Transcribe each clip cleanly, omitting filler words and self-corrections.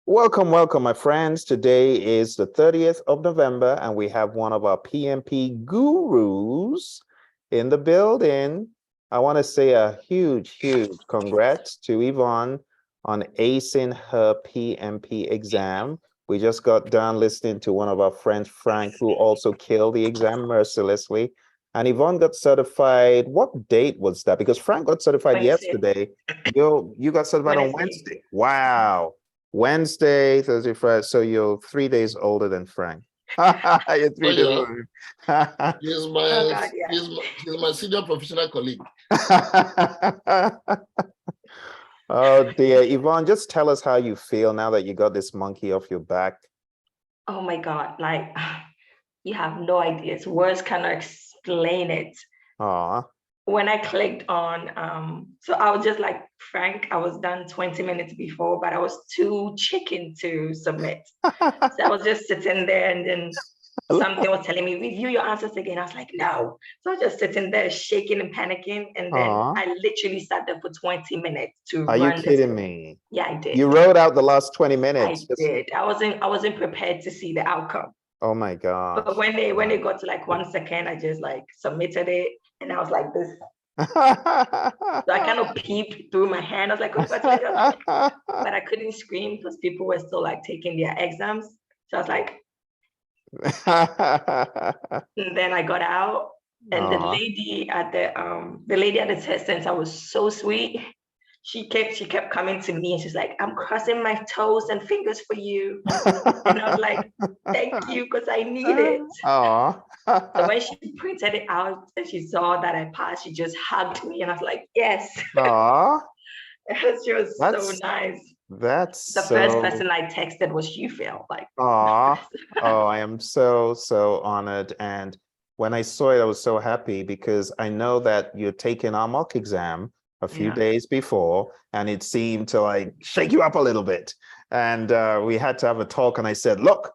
Welcome, welcome, my friends. Today is the 30th of November, and we have one of our PMP gurus in the building. I want to say a huge, huge congrats to Yvonne on acing her PMP exam. We just got done listening to one of our friends, Frank, who also killed the exam mercilessly. And Yvonne got certified. What date was that? Because Frank got certified Wednesday. yesterday. You got certified on Wednesday. Wow. Wednesday, Thursday, Friday. So you're 3 days older than Frank. You're 3 days yeah, older. he's Oh my God, yeah. he's my senior professional colleague. Oh dear. Yvonne, just tell us how you feel now that you got this monkey off your back. Oh my God, like you have no idea. Words cannot explain it. Aw. When I clicked on, so I was just like, Frank, I was done 20 minutes before, but I was too chicken to submit. So I was just sitting there and then something was telling me, review your answers again. I was like, no. So I was just sitting there shaking and panicking. And then Aw. I literally sat there for 20 minutes to Are you run this. kidding me? Yeah, I did. You wrote out the last 20 I minutes. did. I wasn't prepared to see the outcome. Oh my gosh. But when they got to like 1 second, I just like submitted it, and I was like this. So I kind of peeped through my hand. I was like, congratulations. But I couldn't scream because people were still like taking their exams. So I was like, and then I got out, and the lady at the test center was so sweet. She kept coming to me and she's like, I'm crossing my toes and fingers for you. And I was like, thank you, because I need it. So when she printed it out and she saw that I passed, she just hugged me and I was like, yes. She was so nice. That's the first person I texted was you, Phil. Like, oh, I am so honored. And when I saw it, I was so happy because I know that you're taking our mock exam a few days before, and it seemed to like shake you up a little bit. And we had to have a talk, and I said, look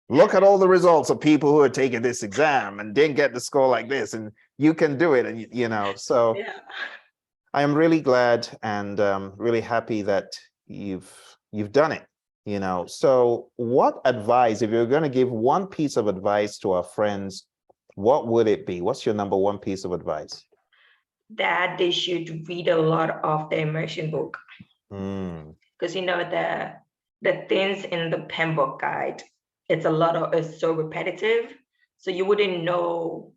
at all the results of people who are taking this exam and didn't get the score like this, and you can do it. And so I am really glad and really happy that you've done it. So what advice, if you're going to give one piece of advice to our friends, what would it be? What's your number one piece of advice? That they should read a lot of the immersion book. Because the things in the pen book guide, it's so repetitive. So you wouldn't know,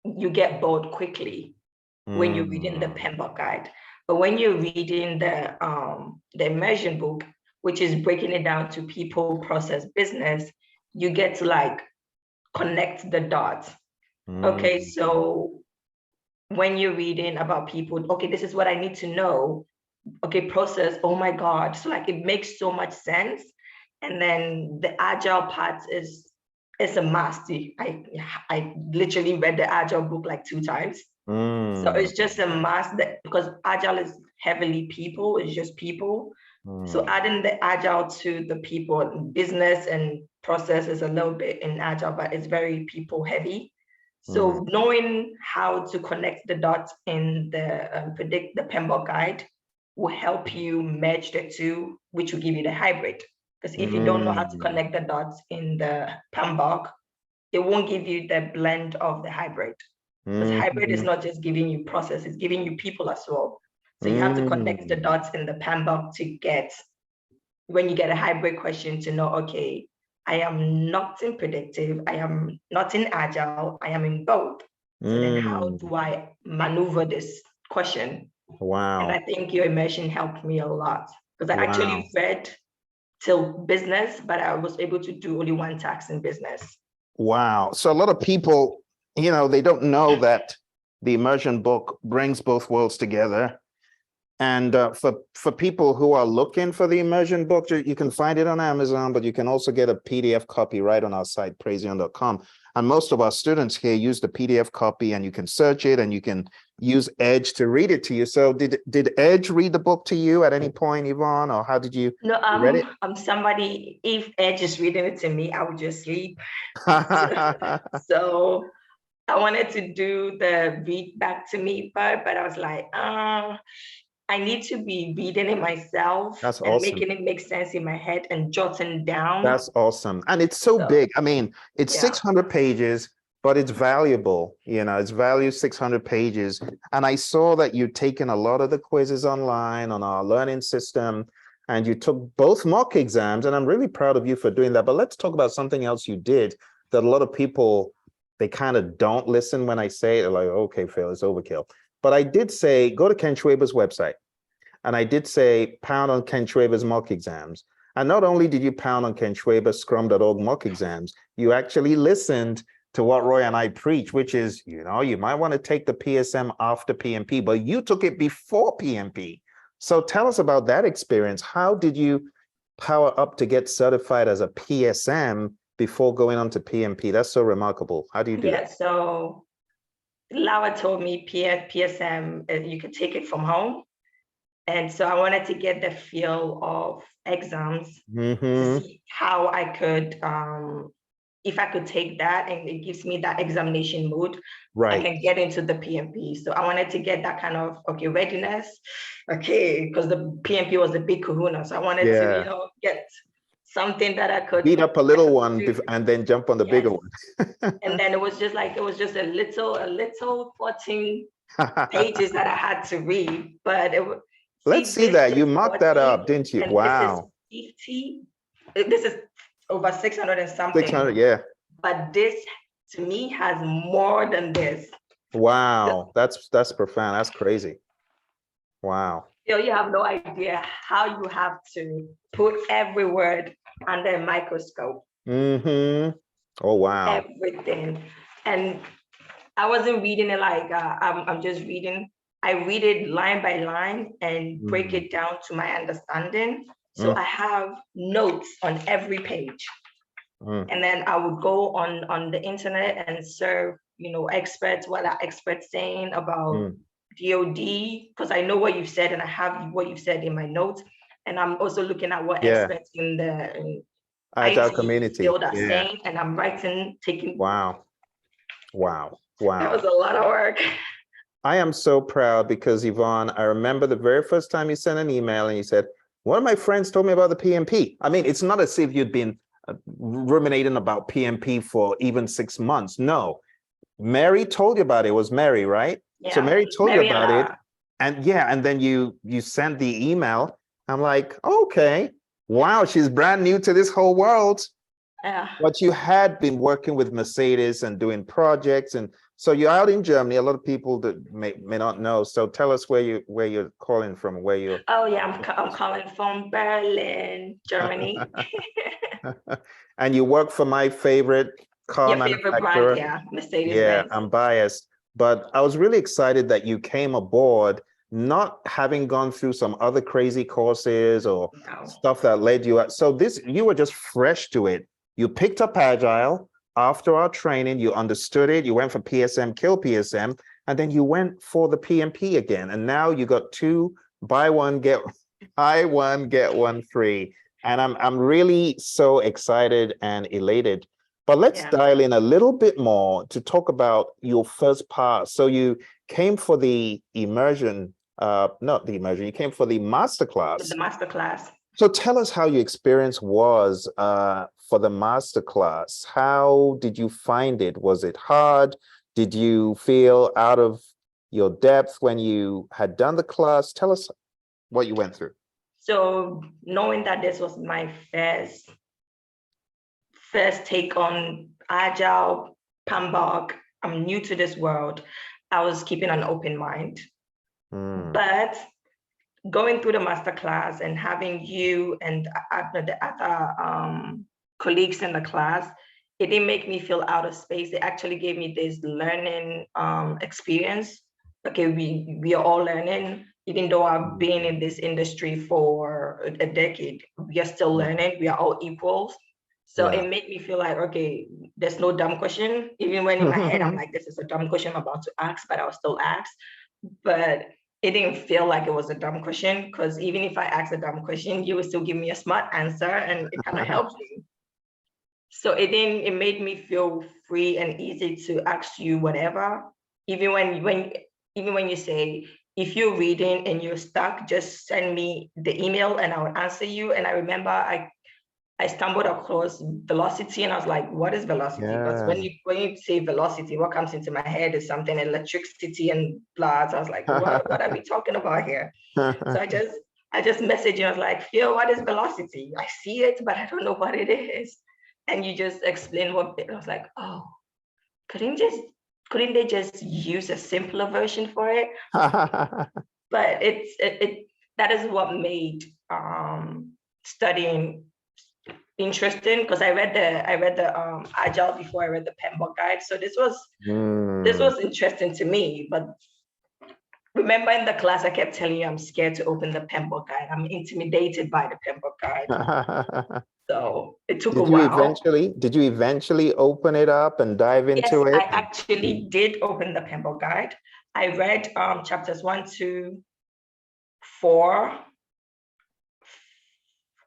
you get bored quickly when you're reading the pen book guide. But when you're reading the immersion book, which is breaking it down to people, process, business, you get to like connect the dots. Okay, so when you're reading about people, okay, this is what I need to know. Okay, process, oh my God. So like it makes so much sense. And then the agile part is a must. I literally read the agile book like 2 times. So it's just a must because agile is heavily people, it's just people. So adding the agile to the people, business and process is a little bit in agile, but it's very people heavy. So knowing how to connect the dots in the predict the PMBOK guide will help you merge the two, which will give you the hybrid. Because if you don't know how to connect the dots in the PMBOK, it won't give you the blend of the hybrid. Because hybrid is not just giving you process, it's giving you people as well. So you have to connect the dots in the PMBOK to get, when you get a hybrid question, to know, okay, I am not in predictive, I am not in agile, I am in both. So then how do I maneuver this question? Wow. And I think your immersion helped me a lot because I actually read till business, but I was able to do only one tax in business. Wow. So a lot of people, they don't know that the immersion book brings both worlds together. And for people who are looking for the immersion book, you can find it on Amazon, but you can also get a PDF copy right on our site, Praizion.com. And most of our students here use the PDF copy, and you can search it and you can use Edge to read it to you. So did Edge read the book to you at any point, Yvonne, or how did you read it? I'm somebody, if Edge is reading it to me, I would just sleep. So I wanted to do the read back to me part, but I was like, I need to be reading it myself That's and awesome. making it make sense in my head and jotting down. That's awesome. And it's so big. I mean, it's 600 pages, but it's valuable. You know, it's valued 600 pages. And I saw that you've taken a lot of the quizzes online on our learning system, and you took both mock exams. And I'm really proud of you for doing that. But let's talk about something else you did that a lot of people, they kind of don't listen when I say it. They're like, okay, Phil, it's overkill. But I did say, go to Ken Schwaber's website. And I did say, pound on Ken Schwaber's mock exams. And not only did you pound on Ken Schwaber scrum.org mock exams, you actually listened to what Roy and I preach, which is, you know, you might want to take the PSM after PMP, but you took it before PMP. So tell us about that experience. How did you power up to get certified as a PSM before going on to PMP? That's so remarkable. How do you do that? So Laura told me PSM, you could take it from home. And so I wanted to get the feel of exams to see how I could, if I could take that and it gives me that examination mood, I can get into the PMP. So I wanted to get that kind of, okay, readiness, okay, because the PMP was a big kahuna. So I wanted to, you know, get something that I could beat up a little one and then jump on the bigger one. And then it was just a little 14 pages that I had to read, but it was. Let's see that. You marked that up, didn't you? Wow. This is 50. This is over 600 and something. 600, yeah. But this, to me, has more than this. Wow. That's profound. That's crazy. Wow. You have no idea how you have to put every word under a microscope. Oh, wow. Everything. And I wasn't reading it like I'm just reading. I read it line by line and break it down to my understanding. So I have notes on every page. And then I would go on the internet and serve, you know, experts, what are experts saying about DOD, because I know what you've said and I have what you've said in my notes. And I'm also looking at what experts in the Agile IT community field are saying, and I'm writing, taking. Wow. That was a lot of work. I am so proud because Yvonne, I remember the very first time you sent an email and you said, one of my friends told me about the PMP. I mean, it's not as if you'd been ruminating about PMP for even 6 months. No, Mary told you about it. It was Mary, right? Yeah, so Mary told you about it. And then you sent the email. I'm like, okay, wow, she's brand new to this whole world. Yeah. But you had been working with Mercedes and doing projects, and so you're out in Germany. A lot of people that may not know. So tell us where you're calling from. Where you? Oh yeah, I'm calling from Berlin, Germany. And you work for my favorite car manufacturer. Brand, Mercedes. Yeah, I'm biased, but I was really excited that you came aboard, not having gone through some other crazy courses or stuff that led you out. So you were just fresh to it. You picked up Agile after our training, you understood it, you went for PSM, kill PSM, and then you went for the PMP again. And now you got buy one, get one free. And I'm really so excited and elated. But let's dial in a little bit more to talk about your first pass. So you came for the immersion, not the immersion, you came for the masterclass. The masterclass. So tell us how your experience was for the masterclass. How did you find it? Was it hard? Did you feel out of your depth when you had done the class? Tell us what you went through. So knowing that this was my first take on Agile, PMP, I'm new to this world, I was keeping an open mind. But going through the masterclass and having you and the other colleagues in the class, it didn't make me feel out of space. It actually gave me this learning experience. Okay, we are all learning. Even though I've been in this industry for a decade, we are still learning. We are all equals. So it made me feel like, okay, there's no dumb question. Even when in my head, I'm like, this is a dumb question I'm about to ask, but I'll still ask. But it didn't feel like it was a dumb question, because even if I ask a dumb question, you would still give me a smart answer, and it kind of helps me. So it made me feel free and easy to ask you whatever. Even when you say, if you're reading and you're stuck, just send me the email and I will answer you. And I remember I stumbled across velocity and I was like, what is velocity? Because when you say velocity, what comes into my head is something electricity and blah. So I was like, what are we talking about here? So I just messaged you. I was like, Phil, what is velocity? I see it, but I don't know what it is. And you just explained what I was like, oh, couldn't they just use a simpler version for it? But that is what made studying interesting, because I read the Agile before I read the PMP guide. So this was interesting to me. But remember in the class, I kept telling you I'm scared to open the PMP guide. I'm intimidated by the PMP guide. So it took a while. Did you eventually open it up and dive into it? I actually did open the PMP guide. I read chapters 1 to 4.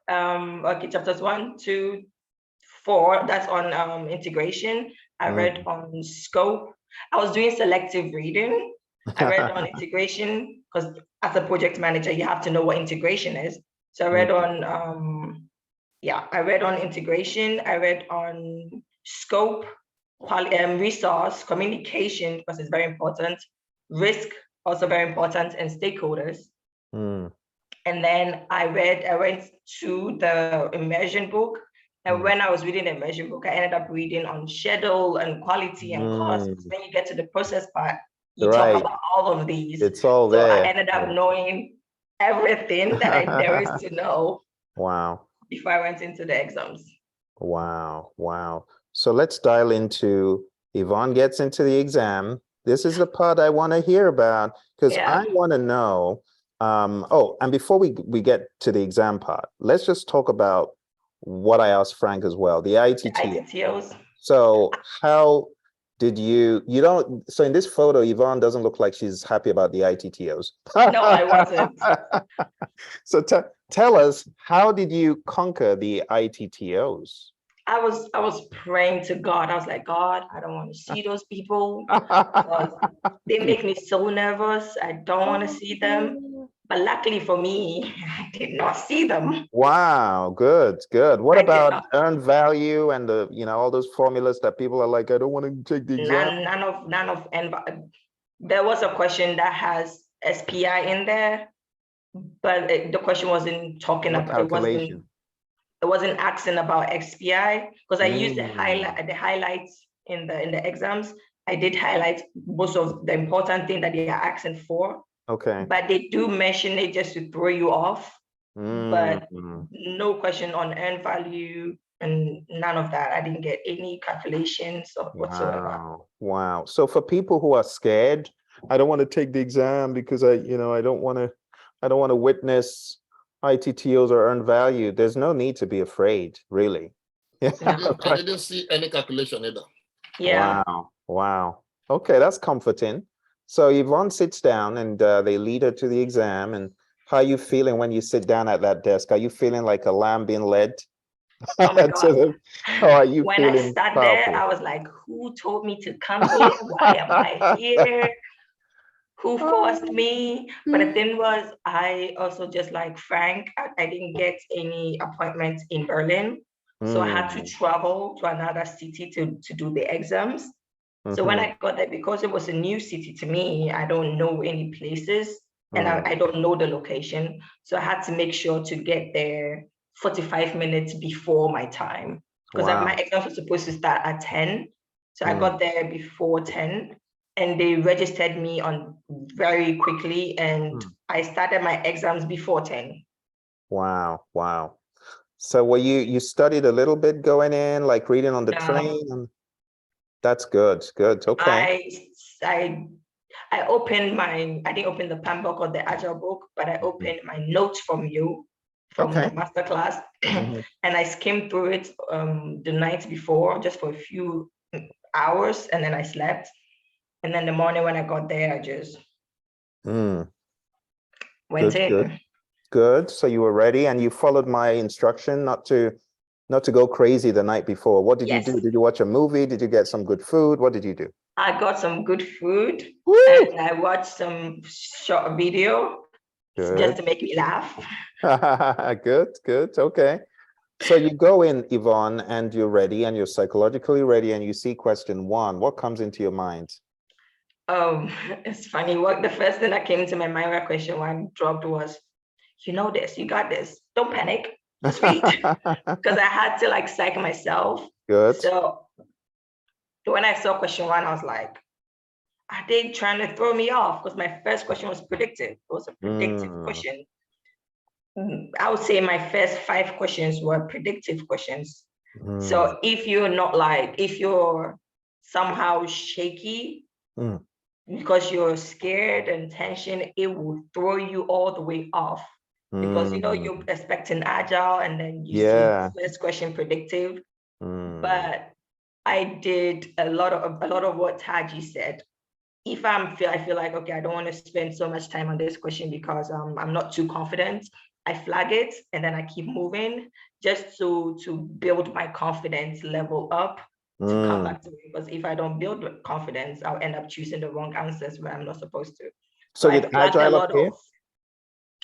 Chapters 1 to 4. That's on integration. I read on scope. I was doing selective reading. I read on integration because as a project manager, you have to know what integration is. So I read on I read on integration. I read on scope, resource, communication, because it's very important. Risk, also very important, and stakeholders. And then I went to the Immersion book. And when I was reading the Immersion book, I ended up reading on schedule and quality and cost. When you get to the process part, you talk about all of these. It's all there. So I ended up knowing everything that there is to know. Wow. Before I went into the exams. Wow. So let's dial into, Yvonne gets into the exam. This is the part I want to hear about, because I want to know. And before we get to the exam part, let's just talk about what I asked Frank as well, the ITTOs. So how did so in this photo, Yvonne doesn't look like she's happy about the ITTOs. No, I wasn't. So tell us, how did you conquer the ITTOs? I was praying to God. I was like, God, I don't want to see those people because they make me so nervous. I don't want to see them. But luckily for me, I did not see them. Wow, good. What about earned value and all those formulas that people are like, I don't want to take the exam? None of there was a question that has SPI in there, but the question wasn't talking about calculation. It wasn't asking about XPI, because I used the highlights in the exams. I did highlight most of the important thing that they are asking for. Okay. But they do mention it just to throw you off. But no question on earned value and none of that. I didn't get any calculations or whatsoever. Wow. So for people who are scared, I don't want to take the exam because I don't want to witness ITTOs or earned value. There's no need to be afraid, really. I didn't see any calculation either. Yeah. Wow. Okay, that's comforting. So Yvonne sits down and they lead her to the exam. And how are you feeling when you sit down at that desk? Are you feeling like a lamb being led? Oh my God. How are you when feeling? I sat there, I was like, who told me to come here? Why am I here? Who forced me? But the thing was, I also, just like Frank, I didn't get any appointments in Berlin. So I had to travel to another city to do the exams. So when I got there, because it was a new city to me, I don't know any places and I don't know the location. So I had to make sure to get there 45 minutes before my time, because my exams were supposed to start at 10. So I got there before 10 and they registered me on very quickly and I started my exams before 10. Wow. So you studied a little bit going in, like reading on the train? That's good. Okay. I opened I didn't open the PAM book or the Agile book, but I opened my notes from the masterclass and I skimmed through it the night before just for a few hours, and then I slept. And then the morning when I got there, I just went in. Good. So you were ready and you followed my instruction not to Not to go crazy the night before. What did you Yes. do? Did you watch a movie? Did you get some good food? What did you do? I got some good food. Woo! And I watched some short video just to make me laugh. Good, good. Okay. So you go in, Yvonne, and you're ready and you're psychologically ready and you see question 1. What comes into your mind? It's funny. What the first thing that came to my mind when question 1 dropped was, you know this, you got this. Don't panic. Just read. Because I had to like psych myself. Good. So when I saw question 1, I was like, are they trying to throw me off? Because my first question was predictive. It was a predictive question. I would say my first 5 questions were predictive questions. So if you're somehow shaky because you're scared and tension, it will throw you all the way off. Because you're expecting agile and then you see the first question predictive. But I did a lot of what Taji said. If I feel like, okay, I don't want to spend so much time on this question because I'm not too confident, I flag it and then I keep moving just to build my confidence level up to come back to it. Because if I don't build confidence, I'll end up choosing the wrong answers where I'm not supposed to. So did Agile appear?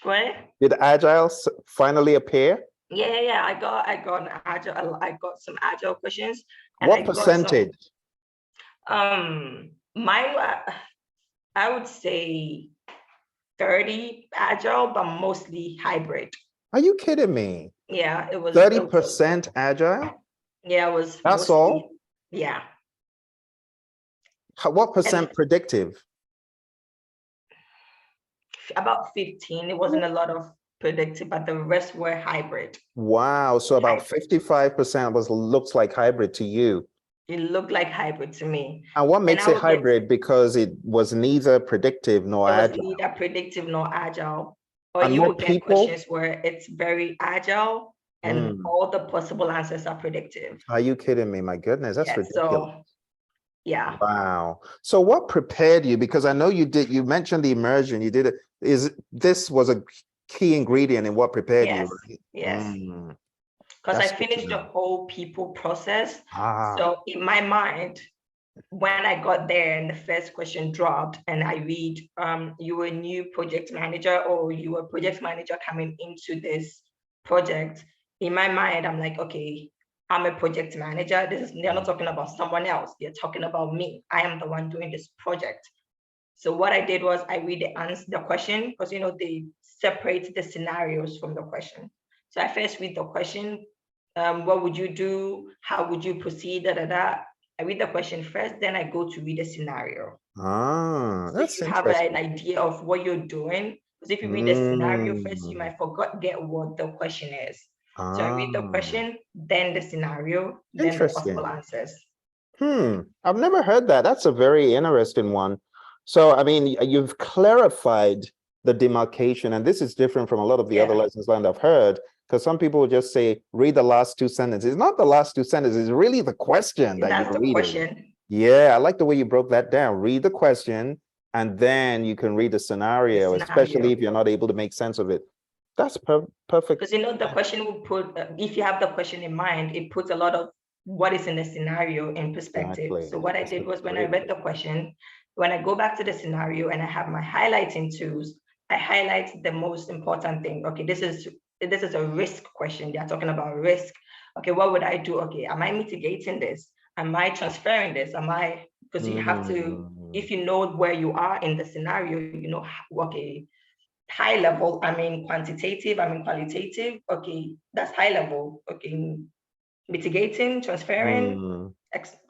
What? Did Agile finally appear? Yeah. I got an Agile. I got some Agile questions. And what percentage? Mine, I would say 30 Agile, but mostly hybrid. Are you kidding me? Yeah, it was 30% Agile? Yeah, it was. That's mostly, all? Yeah. What percent predictive? About 15. It wasn't a lot of predictive, but the rest were hybrid. Wow. So about 55% looks like hybrid to you. It looked like hybrid to me. And what makes it hybrid? Because it was neither predictive nor agile. It was neither predictive nor agile. Or and you more would get questions where it's very agile and all the possible answers are predictive. Are you kidding me? My goodness, that's ridiculous. So, yeah. Wow. So what prepared you? Because I know you mentioned the immersion. You did it. This was a key ingredient in what prepared you, right? Yes. Because I finished the whole people process. So in my mind, when I got there and the first question dropped and I read, you were a new project manager or you were a project manager coming into this project. In my mind, I'm like, okay, I'm a project manager. They're not talking about someone else. They're talking about me. I am the one doing this project. So what I did was I read the question because, they separate the scenarios from the question. So I first read the question. What would you do? How would you proceed? I read the question first, then I go to read the scenario. That's you have an idea of what you're doing. Because if you read the scenario forget what the question is. So I read the question, then the scenario, then the possible answers. I've never heard that. That's a very interesting one. So, I mean, you've clarified the demarcation, and this is different from a lot of the other lessons learned I've heard, because some people will just say, read the last 2 sentences. It's not the last 2 sentences, it's really the question that you're reading. Question. Yeah, I like the way you broke that down. Read the question, and then you can read the scenario, especially if you're not able to make sense of it. That's perfect. Because, the question will put, if you have the question in mind, it puts a lot of what is in the scenario in perspective. Exactly. So what I did was when I read the question, when I go back to the scenario and I have my highlighting tools, I highlight the most important thing. Okay, this is a risk question. They are talking about risk. Okay, what would I do? Okay, am I mitigating this? Am I transferring this? Because you have to, if you know where you are in the scenario, okay, high level, I mean quantitative, I mean qualitative. Okay, that's high level. Okay, mitigating, transferring,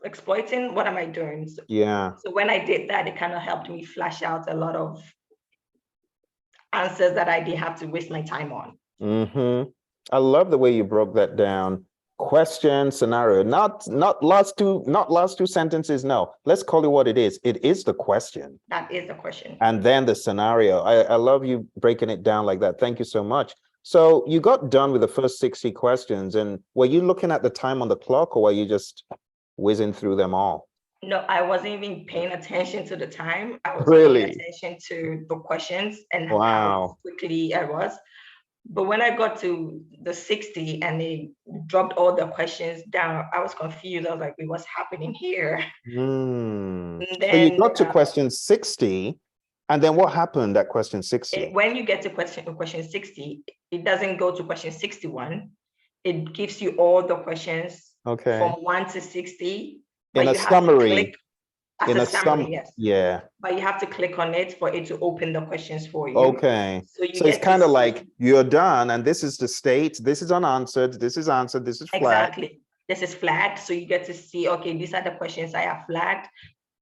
exploiting, what am I doing? So when I did that, it kind of helped me flash out a lot of answers that I didn't have to waste my time on. I love the way you broke that down. Question, scenario, not last two sentences. No, let's call it what it is. It is the question. That is the question. And then the scenario. I love you breaking it down like that. Thank you so much. So you got done with the first 60 questions, and were you looking at the time on the clock, or were you just whizzing through them all? No, I wasn't even paying attention to the time. I was paying attention to the questions and how quickly I was. But when I got to the 60 and they dropped all the questions down, I was confused. I was like, wait, what's happening here? And And so you then got to question 60, and then what happened at question 60? When you get to question 60, it doesn't go to question 61. It gives you all the questions from 1 to 60. In a summary. As a summary, yes. Yeah. But you have to click on it for it to open the questions for you. Okay. So it's kind of like you're done, and this is the state, this is unanswered, this is answered, this is flagged. Exactly. This is flagged. So you get to see, okay, these are the questions I have flagged.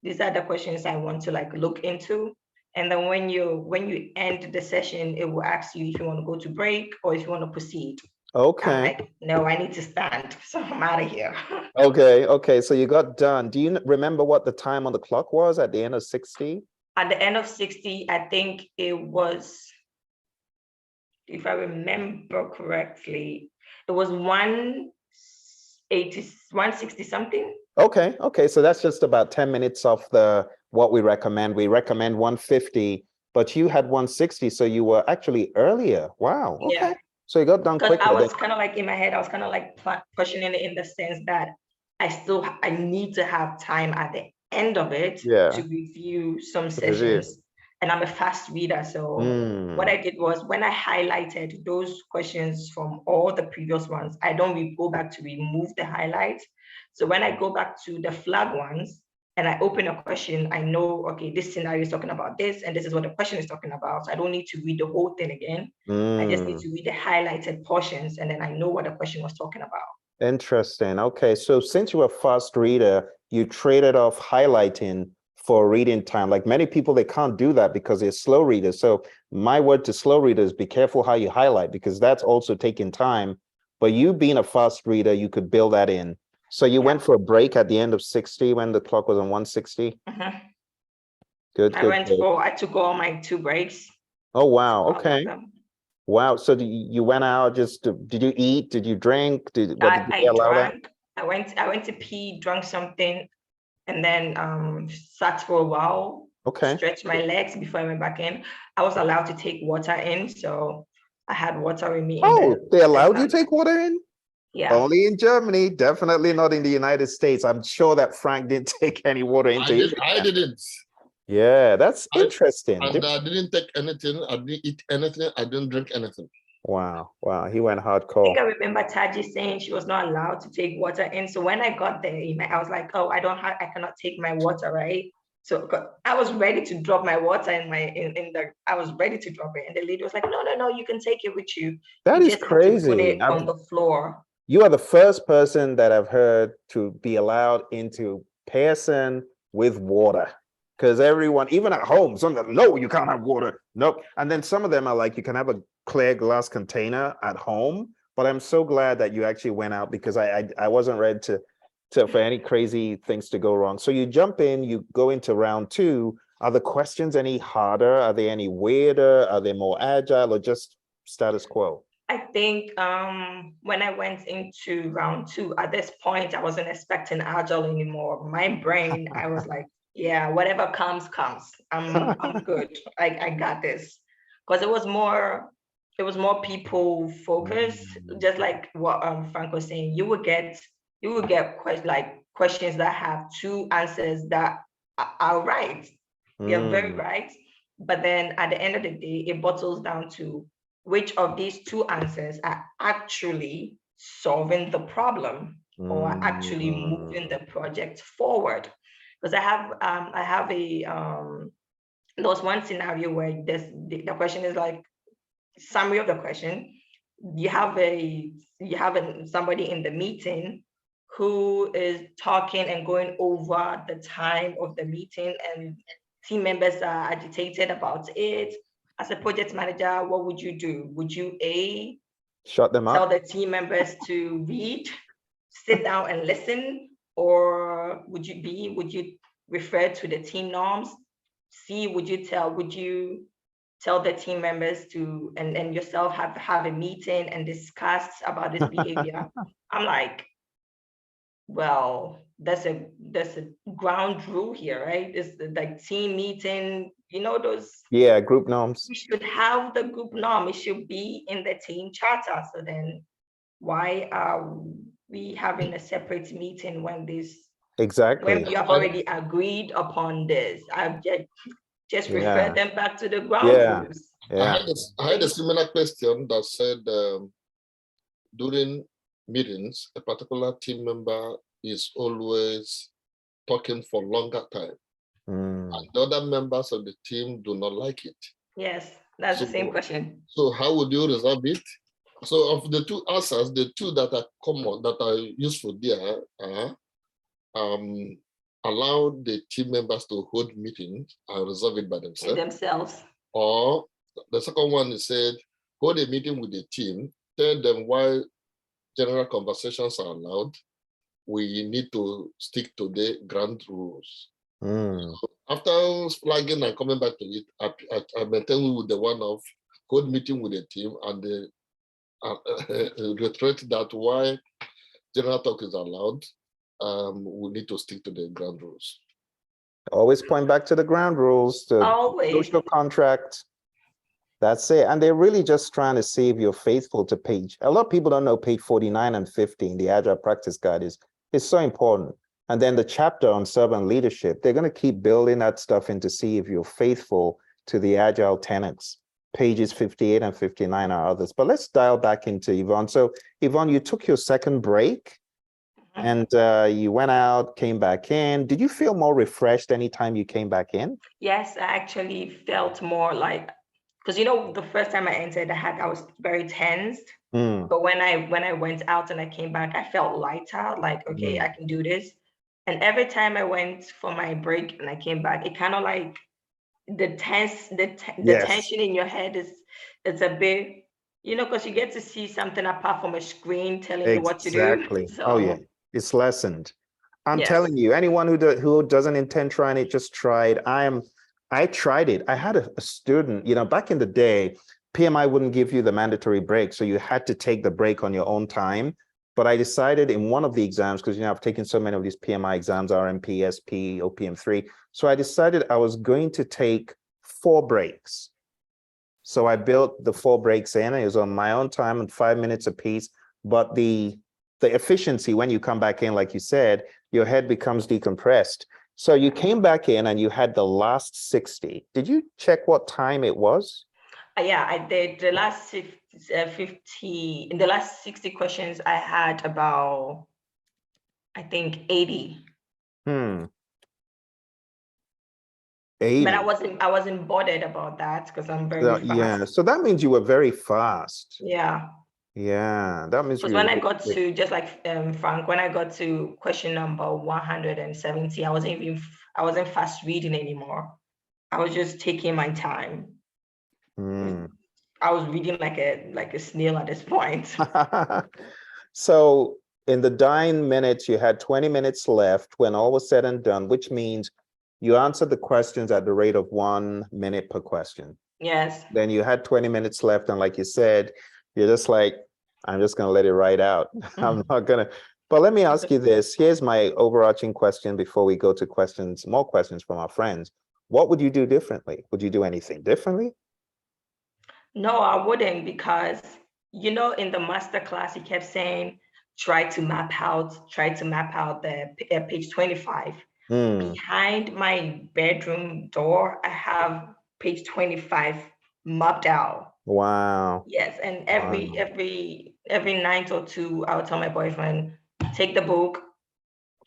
These are the questions I want to like look into. And then when you end the session, it will ask you if you want to go to break or if you want to proceed. Okay. I'm like, no, I need to stand. So I'm out of here. Okay. So you got done. Do you remember what the time on the clock was at the end of 60? At the end of 60, I think it was, if I remember correctly, it was 160 something. Okay. So that's just about 10 minutes of what we recommend. We recommend 150, but you had 160, so you were actually earlier. Wow. Okay. Yeah. So you got done quicker. Because I was kind of like in my head, I was kind of like questioning it in the sense that I need to have time at the end of it to review some sessions. And I'm a fast reader. So what I did was when I highlighted those questions from all the previous ones, I don't go back to remove the highlights. So when I go back to the flag ones and I open a question, I know, okay, this scenario is talking about this, and this is what the question is talking about. So I don't need to read the whole thing again. I just need to read the highlighted portions, and then I know what the question was talking about. Interesting. Okay. So since you're a fast reader, you traded off highlighting for reading time. Like many people, they can't do that because they're slow readers. So my word to slow readers, be careful how you highlight, because that's also taking time. But you being a fast reader, you could build that in. So you went for a break at the end of 60 when the clock was on 160? Good. I took all my 2 breaks. Oh, wow. Okay. Wow. So you went out, did you eat? Did you drink? I drank. I went to pee, drank something, and then sat for a while. Okay. Stretched my legs before I went back in. I was allowed to take water in, so I had water with me. They allowed you to take water in? Yeah. Only in Germany, definitely not in the United States. I'm sure that Frank didn't take any water into it. I didn't. Yeah, that's interesting. And I didn't take anything. I didn't eat anything. I didn't drink anything. Wow. He went hardcore. I think I remember Taji saying she was not allowed to take water in. So when I got there, I was like, oh, I cannot take my water, right? So I was ready to drop my water I was ready to drop it. And the lady was like, no, you can take it with you. That is crazy. Put it on the floor. You are the first person that I've heard to be allowed into Pearson with water. Because everyone, even at home, some of them, no, you can't have water. Nope. And then some of them are like, you can have a clear glass container at home. But I'm so glad that you actually went out, because I wasn't ready for any crazy things to go wrong. So you jump in, you go into round 2. Are the questions any harder? Are they any weirder? Are they more agile, or just status quo? I think when I went into round 2, at this point, I wasn't expecting Agile anymore. My brain, I was like, yeah, whatever comes. I'm good. I got this. Because it was more people focused, just like what Frank was saying. You would get questions that have 2 answers that are right. They're very right. But then at the end of the day, it bottles down to which of these 2 answers are actually solving the problem or are actually moving the project forward. Because I have there was one scenario where the question is like summary of the question. You have somebody in the meeting who is talking and going over the time of the meeting, and team members are agitated about it. As a project manager, what would you do? Would you shut them up? Tell the team members to read, sit down and listen, or would you refer to the team norms? C, would you tell the team members to and yourself have a meeting and discuss about this behavior? I'm like, well, that's a ground rule here, right? It's like team meeting, you know, those. Yeah, group norms. We should have the group norm. It should be in the team charter. So then why are we having a separate meeting when Exactly. when you have already agreed upon this? I've just refer them back to the ground rules. I had a similar question that said during meetings, a particular team member is always talking for longer time. And the other members of the team do not like it. Yes, that's the same question. So how would you resolve it? So of the two answers, the two that are common, that are useful there are allow the team members to hold meetings and resolve it by themselves. Or the second one is said, hold a meeting with the team, tell them why general conversations are allowed. We need to stick to the ground rules. So after flagging and coming back to it, I maintain with the one of hold meeting with the team and the reiterate that why general talk is allowed, we need to stick to the ground rules. Always point back to the ground rules, the social contract. That's it. And they're really just trying to see if you're faithful to page. A lot of people don't know page 49 and 50 in the Agile Practice Guide is so important. And then the chapter on servant leadership, they're going to keep building that stuff in to see if you're faithful to the Agile tenets. Pages 58 and 59 are others. But let's dial back into Yvonne. So Yvonne, you took your second break and you went out, came back in. Did you feel more refreshed anytime you came back in? Yes, I actually felt more like, because you know, the first time I entered, I was very tensed. But when I went out and I came back, I felt lighter, like, okay, I can do this. And every time I went for my break and I came back, it kind of like the tension in your head it's a bit, you know, because you get to see something apart from a screen telling you what to do. Exactly. So, oh yeah, it's lessened. I'm telling you, anyone who doesn't intend trying it, just try it. I tried it. I had a student, you know, back in the day, PMI wouldn't give you the mandatory break, so you had to take the break on your own time. But I decided in one of the exams, because, you know, I've taken so many of these PMI exams, RMP, SP, OPM3. So I decided I was going to take 4 breaks. So I built the 4 breaks in. It was on my own time and 5 minutes apiece. But the efficiency, when you come back in, like you said, your head becomes decompressed. So you came back in and you had the last 60. Did you check what time it was? Yeah, I did. The last 50, in the last 60 questions, I had about, I think, 80. 80. But I wasn't bothered about that because I'm very fast. Yeah, so that means you were very fast. Yeah. Yeah, that means because when I got to, just like Frank, when I got to question number 170, I wasn't fast reading anymore. I was just taking my time. I was reading like a snail at this point. So in the dying minutes, you had 20 minutes left when all was said and done, which means you answered the questions at the rate of 1 minute per question. Yes. Then you had 20 minutes left. And like you said, you're just like, I'm just going to let it ride out. I'm not going to. But let me ask you this. Here's my overarching question before we go to questions, more questions from our friends. What would you do differently? Would you do anything differently? No, I wouldn't, because, you know, in the master class, he kept saying, try to map out the page 25. Behind my bedroom door, I have page 25 mapped out. Wow. Yes, and every night or two, I would tell my boyfriend, take the book,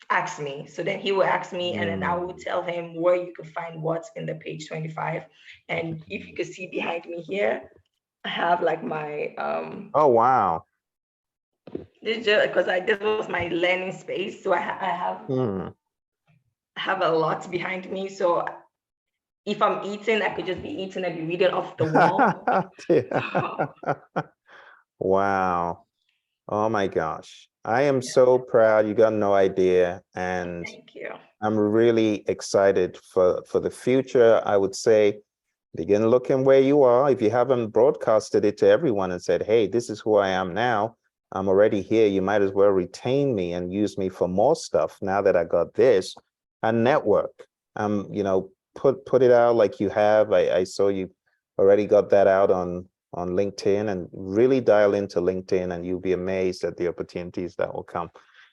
ask me. So then he would ask me, and then I would tell him where you could find what's in the page 25. And if you could see behind me here, I have like my oh wow. This just because this was my learning space. So I have a lot behind me. So if I'm eating, I could just be eating and be reading off the wall. Wow. Oh my gosh. I am so proud. You got no idea. And thank you. I'm really excited for the future. I would say, begin looking where you are. If you haven't broadcasted it to everyone and said, hey, this is who I am now, I'm already here. You might as well retain me and use me for more stuff now that I got this. And network. You know, put it out like you have. I saw you already got that out on LinkedIn, and really dial into LinkedIn, and you'll be amazed at the opportunities that will come.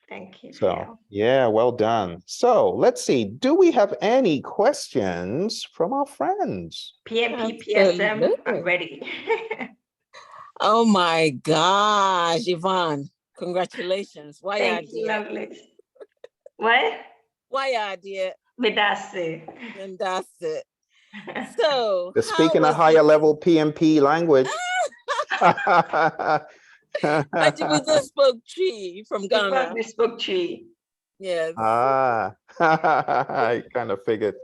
Thank you. So Phil. yeah, well done. So let's see. Do we have any questions from our friends? PMP, PSM, I'm ready. Oh my gosh, Yvonne, congratulations. Why Thank you, lovely. What? Why idea? But that's it. And that's it. So they're speaking a higher level PMP language. We just spoke Chi from Ghana. We spoke Chi. Yes. I kind of figured.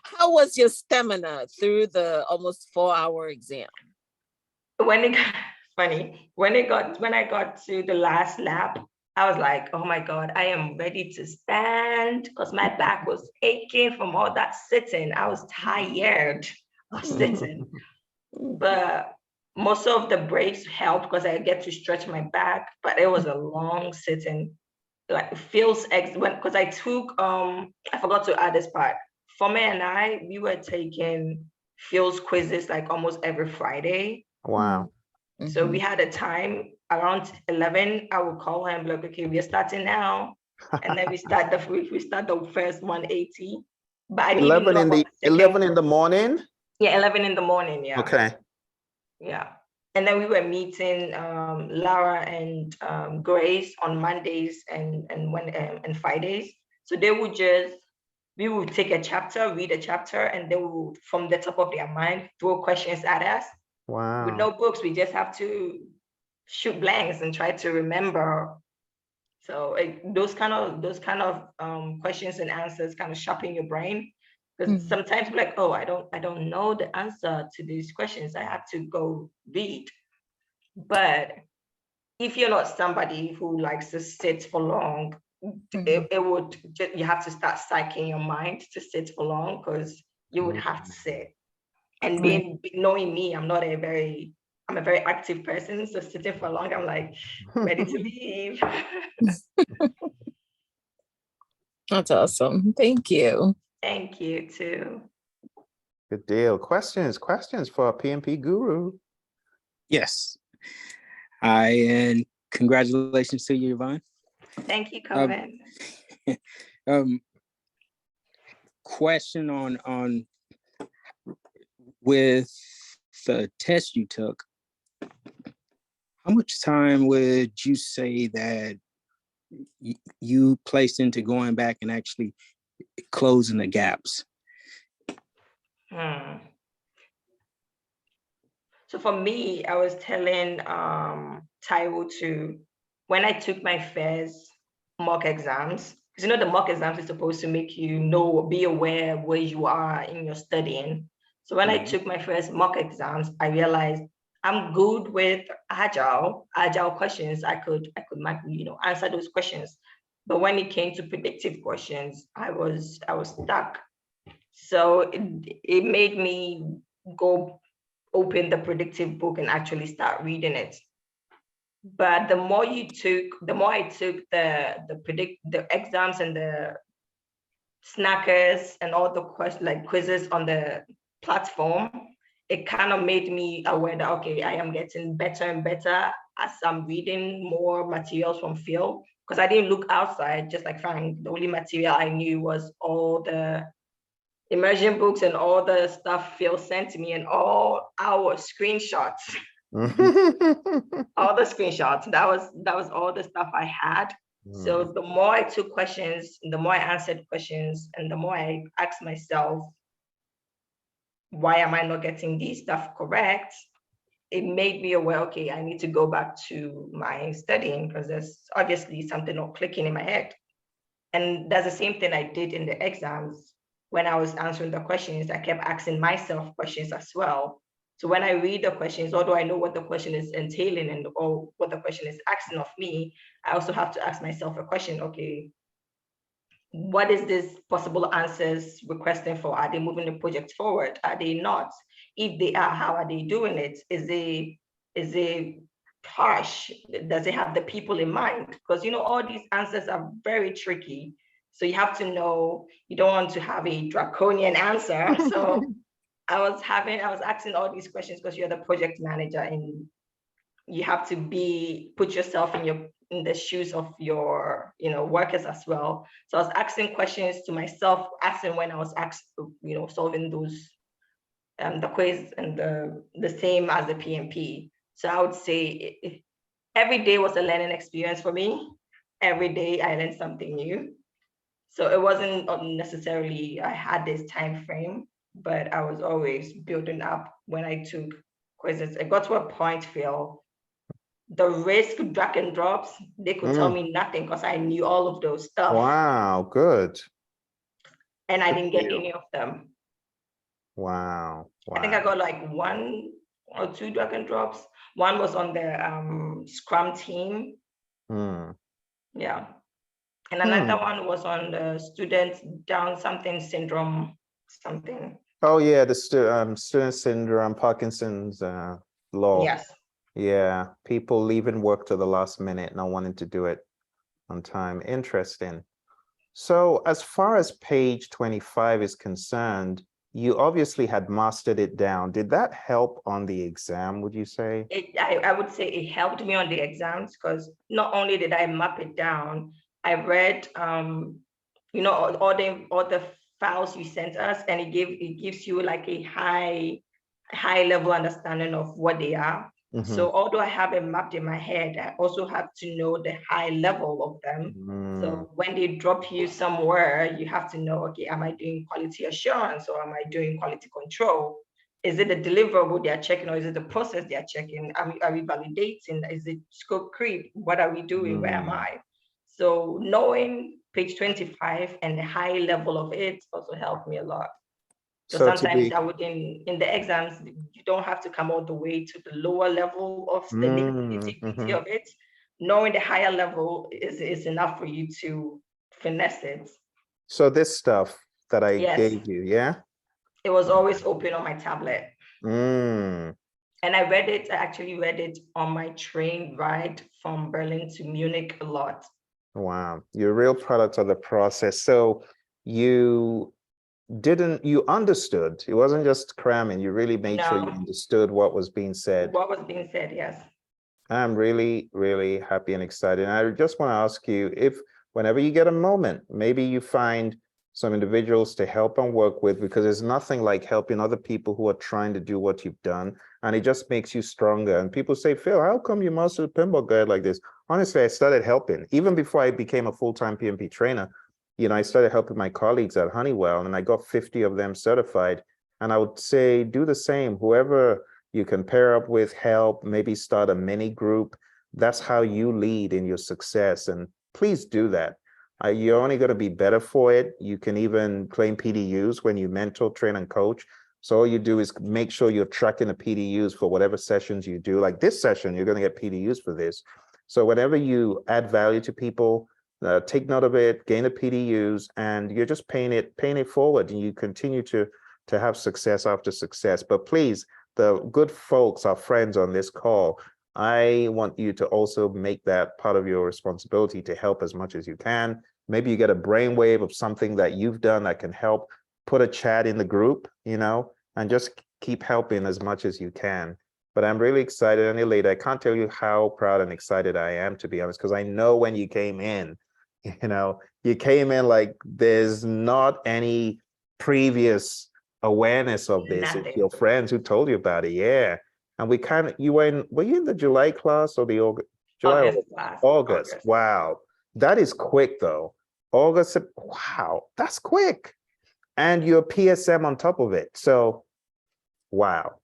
How was your stamina through the almost 4-hour exam? When it got funny, when I got to the last lap, I was like, oh my God, I am ready to stand, because my back was aching from all that sitting. I was tired of sitting. But most of the breaks helped because I get to stretch my back, but it was a long sitting. Like feels because I took I forgot to add this part. Fome and we were taking Phil's quizzes like almost every Friday. Wow. So we had a time around 11. I would call him like, okay, we are starting now, and then we start the first 180. But I didn't 11 in the 11 in the morning. Yeah, 11 in the morning. Yeah. Okay. Yeah. And then we were meeting Lara and Grace on Mondays and Fridays. So we would take a chapter, read a chapter, and they would, from the top of their mind, throw questions at us. Wow. With no books, we just have to shoot blanks and try to remember. So those kind of questions and answers kind of sharpen your brain. Because sometimes we're like, oh, I don't know the answer to these questions. I have to go read. But if you're not somebody who likes to sit for long, you have to start psyching your mind to sit for long, because you would have to sit. And knowing me, I'm a very active person. So sitting for long, I'm like ready to leave. That's awesome. Thank you. Thank you too. Good deal. Questions for our PMP guru. Yes. And congratulations to you, Yvonne. Thank you, Coven. Question on with the test you took, how much time would you say that you placed into going back and actually closing the gaps? So for me, I was telling Taiwo when I took my first mock exams, because the mock exams is supposed to make you be aware where you are in your studying. So when I took my first mock exams, I realized I'm good with agile questions. I could answer those questions. But when it came to predictive questions, I was stuck. So it made me go open the predictive book and actually start reading it. But the more I took the exams and the snackers and all the quizzes on the platform, it kind of made me aware that, okay, I am getting better and better as I'm reading more materials from Phil, because I didn't look outside, just like Frank. The only material I knew was all the Immersion books and all the stuff Phil sent to me and all our screenshots. All the screenshots. That was all the stuff I had. So the more I took questions, the more I answered questions, and the more I asked myself, why am I not getting these stuff correct? It made me aware, okay, I need to go back to my studying, because there's obviously something not clicking in my head. And that's the same thing I did in the exams. When I was answering the questions, I kept asking myself questions as well. So when I read the questions, although I know what the question is entailing or what the question is asking of me, I also have to ask myself a question, okay, what is this possible answers requesting for? Are they moving the project forward? Are they not? If they are, how are they doing it? Is it harsh? Does it have the people in mind? Because, all these answers are very tricky. So you have to know, you don't want to have a draconian answer. So I was asking all these questions because you're the project manager and you have to put yourself in the shoes of your, workers as well. So I was asking questions to myself, asking when I was solving those, the quiz and the same as the PMP. So I would say every day was a learning experience for me. Every day I learned something new. So it wasn't necessarily I had this time frame, but I was always building up when I took quizzes. It got to a point, Phil, the risk drag and drops, they could tell me nothing because I knew all of those stuff. Wow, good. And I didn't get any of them. Wow. I think I got like 1 or 2 drag and drops. One was on the Scrum team. Yeah. And another one was on the student Down something syndrome, something. Oh yeah, the student syndrome, Parkinson's law. Yes. Yeah, people leaving work to the last minute, not wanting to do it on time. Interesting. So as far as page 25 is concerned, you obviously had mastered it down. Did that help on the exam, would you say? I would say it helped me on the exams because not only did I map it down, I read, all the files you sent us, and it gives you like a high level understanding of what they are. So although I have it mapped in my head, I also have to know the high level of them. So when they drop you somewhere, you have to know, okay, am I doing quality assurance or am I doing quality control? Is it the deliverable they're checking or is it the process they're checking? Are we validating? Is it scope creep? What are we doing? Where am I? So knowing page 25 and the high level of it also helped me a lot. So sometimes I would in the exams, you don't have to come all the way to the lower level of the nitty-gritty of it. Knowing the higher level is enough for you to finesse it. So this stuff that I gave you, yeah? It was always open on my tablet. And I actually read it on my train ride from Berlin to Munich a lot. Wow, you're a real product of the process. So you understood. It wasn't just cramming. You really made sure you understood what was being said. What was being said, yes. I'm really, really happy and excited. And I just want to ask you if whenever you get a moment, maybe you find some individuals to help and work with, because there's nothing like helping other people who are trying to do what you've done. And it just makes you stronger. And people say, Phil, how come you mastered the PMBOK guide like this? Honestly, I started helping. Even before I became a full-time PMP trainer, I started helping my colleagues at Honeywell, and I got 50 of them certified. And I would say, do the same. Whoever you can pair up with, help, maybe start a mini group. That's how you lead in your success. And please do that. You're only going to be better for it. You can even claim PDUs when you mentor, train, and coach. So all you do is make sure you're tracking the PDUs for whatever sessions you do. Like this session, you're going to get PDUs for this. So whenever you add value to people, take note of it, gain the PDUs, and you're just paying it forward, and you continue to have success after success. But please, the good folks, our friends on this call, I want you to also make that part of your responsibility to help as much as you can. Maybe you get a brainwave of something that you've done that can help. Put a chat in the group, and just keep helping as much as you can. But I'm really excited and elated. I can't tell you how proud and excited I am, to be honest, because I know when you came in, you came in like there's not any previous awareness of this. It's your friends who told you about it. Yeah. And were you in the July class or the August? August. Wow. That is quick though. August, wow, that's quick. And your PSM on top of it. So, wow.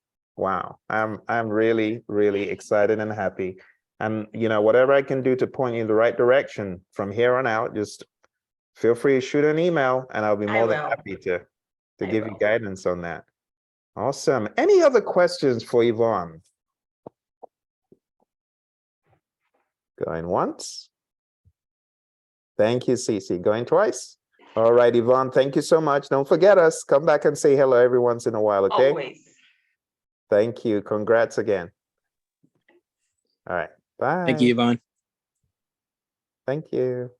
I'm really, really excited and happy. And whatever I can do to point you in the right direction from here on out, just feel free to shoot an email, and I'll be more than happy to give you guidance on that. Awesome. Any other questions for Yvonne? Going once. Thank you, Cece. Going twice. All right, Yvonne, thank you so much. Don't forget us. Come back and say hello every once in a while, okay? Always. Thank you. Congrats again. All right. Bye. Thank you, Yvonne. Thank you.